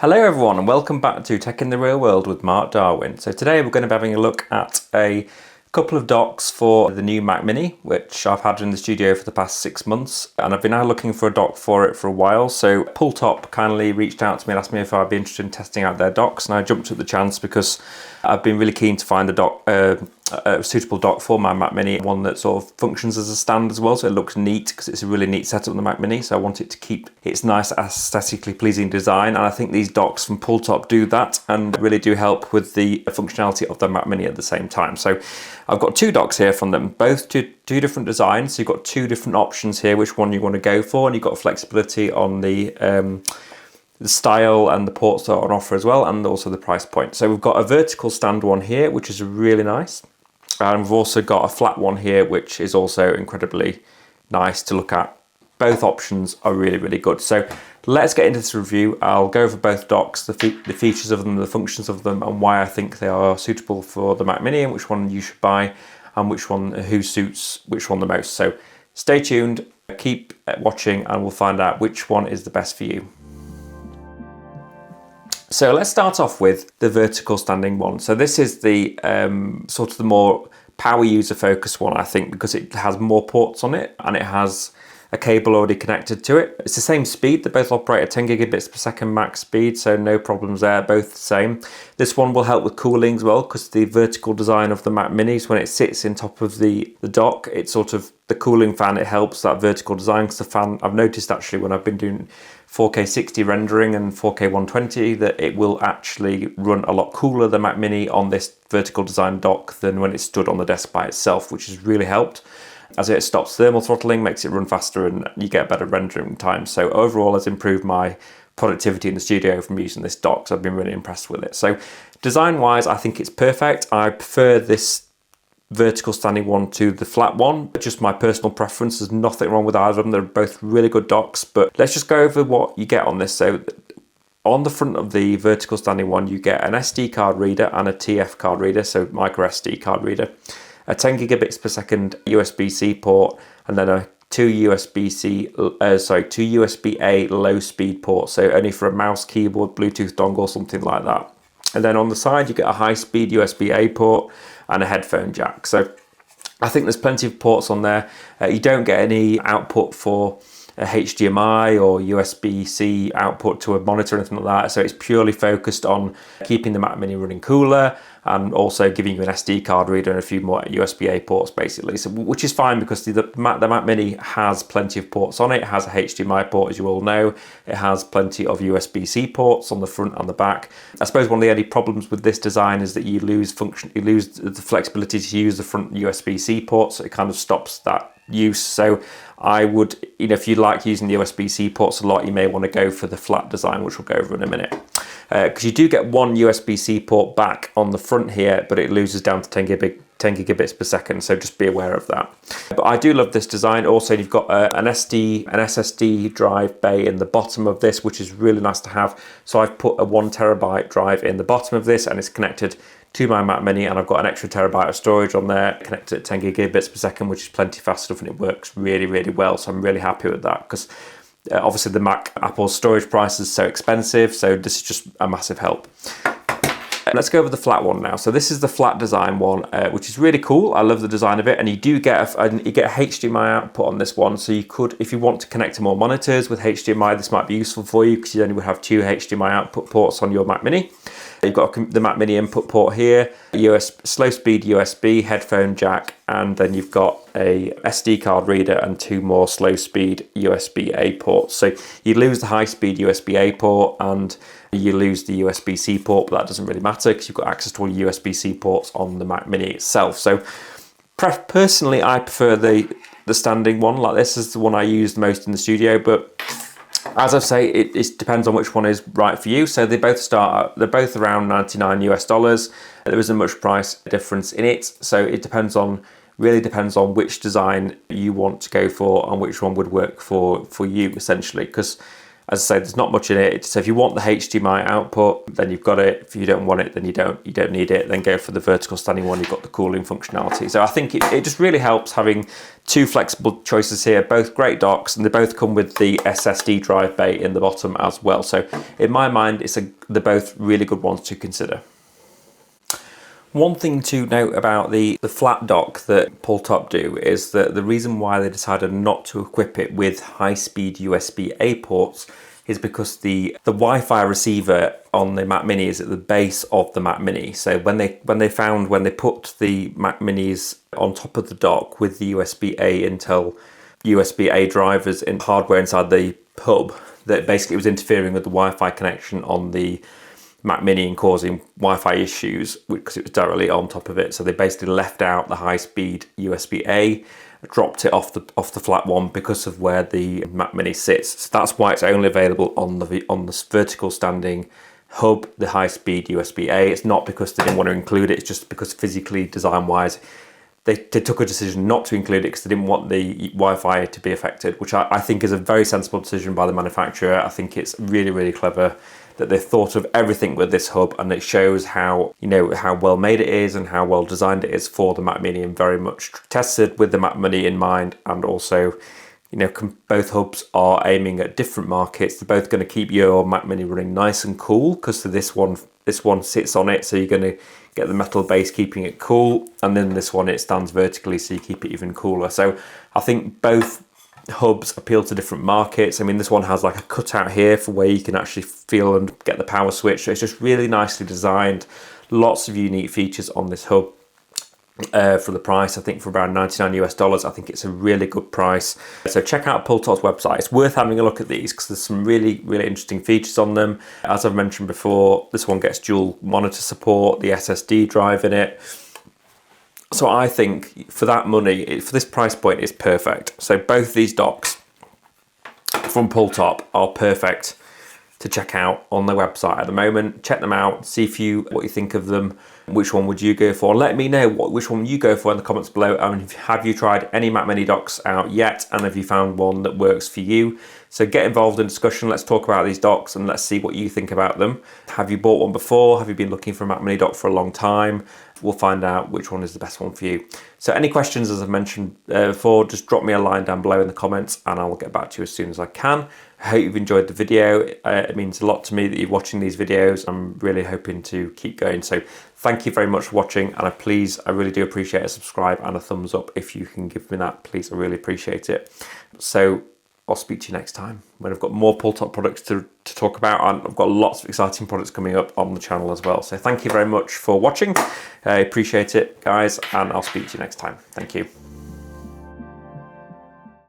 Hello everyone and welcome back to Tech in the Real World with Mark Darwin. So today we're going to be having a look at a couple of docks for the new Mac Mini, which I've had in the studio for the past 6 months, and I've been now looking for a dock for it for a while. So PULWTOP kindly reached out to me and asked me if I'd be interested in testing out their docks, and I jumped at the chance because I've been really keen to find a suitable dock for my Mac Mini, one that sort of functions as a stand as well, so it looks neat because it's a really neat setup on the Mac Mini. So I want it to keep its nice aesthetically pleasing design, and I think these docks from PULWTOP do that and really do help with the functionality of the Mac Mini at the same time. So I've got two docks here from them, both two different designs. So you've got two different options here, which one you want to go for, and you've got flexibility on the style and the ports that are on offer as well, and also the price point. So we've got a vertical stand one here, which is really nice. And we've also got a flat one here, which is also incredibly nice to look at. Both options are really, really good. So let's get into this review. I'll go over both docks, the features of them, the functions of them, and why I think they are suitable for the Mac Mini, and which one you should buy, and who suits which one the most. So stay tuned, keep watching, and we'll find out which one is the best for you. So let's start off with the vertical standing one. So this is the sort of the more power user focused one, I think, because it has more ports on it and it has a cable already connected to it. It's the same speed. They both operate at 10 gigabits per second max speed, so no problems there, both the same. This one will help with cooling as well, because the vertical design of the Mac Minis, when it sits in top of the dock, it's sort of the cooling fan, it helps that vertical design, because the fan, I've noticed actually when I've been doing 4K 60 rendering and 4K 120 that it will actually run a lot cooler, the Mac Mini, on this vertical design dock than when it stood on the desk by itself, which has really helped, as it stops thermal throttling, makes it run faster, and you get better rendering time. So overall has improved my productivity in the studio from using this dock, so I've been really impressed with it. So design wise, I think it's perfect. I prefer this vertical standing one to the flat one, just my personal preference. There's nothing wrong with either of them. They're both really good docks, but let's just go over what you get on this. So on the front of the vertical standing one, you get an SD card reader and a TF card reader, so micro SD card reader, a 10 gigabits per second USB-C port, and then two USB-A low speed ports, so only for a mouse, keyboard, Bluetooth dongle, something like that. And then on the side, you get a high speed USB-A port and a headphone jack. So I think there's plenty of ports on there. You don't get any output for a HDMI or USB-C output to a monitor or anything like that. So it's purely focused on keeping the Mac Mini running cooler and also giving you an SD card reader and a few more USB-A ports basically. So, which is fine because the Mac Mini has plenty of ports on it. It has a HDMI port, as you all know. It has plenty of USB-C ports on the front and the back. I suppose one of the only problems with this design is that you lose the flexibility to use the front USB-C port, so it kind of stops that use. So I would, if you like using the USB-C ports a lot, you may want to go for the flat design, which we'll go over in a minute. Because you do get one USB-C port back on the front here, but it loses down to 10 gigabits per second, so just be aware of that. But I do love this design. Also, you've got an SSD drive bay in the bottom of this, which is really nice to have. So I've put a 1 terabyte drive in the bottom of this, and it's connected to my Mac Mini, and I've got an extra terabyte of storage on there, connected at 10 gigabits per second, which is plenty fast enough, and it works really, really well. So I'm really happy with that, because obviously the Apple storage price is so expensive, so this is just a massive help. Let's go over the flat one now. So this is the flat design one, which is really cool. I love the design of it, and you do get a HDMI output on this one. So you could, if you want to connect to more monitors with HDMI, this might be useful for you because you only would have 2 HDMI output ports on your Mac Mini. You've got the Mac Mini input port here, slow speed USB, headphone jack, and then you've got a SD card reader and 2 more slow speed USB-A ports. So you lose the high speed USB-A port and you lose the USB-C port, but that doesn't really matter because you've got access to all your USB-C ports on the Mac Mini itself. So personally, I prefer the standing one like this. Is the one I use the most in the studio, but as I say, it depends on which one is right for you. So they're both around $99 US. There isn't much price difference in it. So it really depends on which design you want to go for and which one would work for you essentially. Because As I say, there's not much in it. So if you want the HDMI output, then you've got it. If you don't want it, then you don't need it. Then go for the vertical standing one, you've got the cooling functionality. So I think it just really helps having two flexible choices here, both great docks, and they both come with the SSD drive bay in the bottom as well. So in my mind, they're both really good ones to consider. One thing to note about the flat dock that PULWTOP do is that the reason why they decided not to equip it with high-speed USB-A ports is because the Wi-Fi receiver on the Mac Mini is at the base of the Mac Mini. So when they put the Mac Minis on top of the dock with the USB-A Intel USB-A drivers in hardware inside the hub, that basically was interfering with the Wi-Fi connection on the Mac Mini and causing Wi-Fi issues because it was directly on top of it. So they basically left out the high-speed USB-A, dropped it off the flat one because of where the Mac Mini sits. So that's why it's only available on the vertical standing hub, the high-speed USB-A. It's not because they didn't want to include it. It's just because physically, design-wise, they took a decision not to include it because they didn't want the Wi-Fi to be affected, which I think is a very sensible decision by the manufacturer. I think it's really, really clever that they thought of everything with this hub, and it shows how how well made it is and how well designed it is for the Mac Mini, and very much tested with the Mac Mini in mind. And also, both hubs are aiming at different markets. They're both going to keep your Mac Mini running nice and cool because this one sits on it, so you're going to get the metal base keeping it cool, and then this one, it stands vertically, so you keep it even cooler. So I think both hubs appeal to different markets. I mean, this one has like a cutout here for where you can actually feel and get the power switch. So it's just really nicely designed. Lots of unique features on this hub. For the price, I think for around $99 US, I think it's a really good price. So check out PULWTOP's website. It's worth having a look at these because there's some really, really interesting features on them. As I've mentioned before, this one gets dual monitor support, the SSD drive in it. So I think for that money, for this price point, it's perfect. So both these docks from PULWTOP are perfect to check out on their website at the moment. Check them out, see what you think of them. Which one would you go for? Let me know which one you go for in the comments below. And have you tried any Mac Mini docks out yet? And have you found one that works for you? So get involved in discussion. Let's talk about these docks and let's see what you think about them. Have you bought one before? Have you been looking for a Mac Mini dock for a long time? We'll find out which one is the best one for you. So any questions, as I've mentioned before, just drop me a line down below in the comments and I'll get back to you as soon as I can. I hope you've enjoyed the video. It means a lot to me that you're watching these videos. I'm really hoping to keep going. So thank you very much for watching, and I really do appreciate a subscribe and a thumbs up if you can give me that, please. I really appreciate it. So I'll speak to you next time when I've got more PULWTOP products to talk about, and I've got lots of exciting products coming up on the channel as well. So thank you very much for watching. I appreciate it, guys, and I'll speak to you next time. Thank you.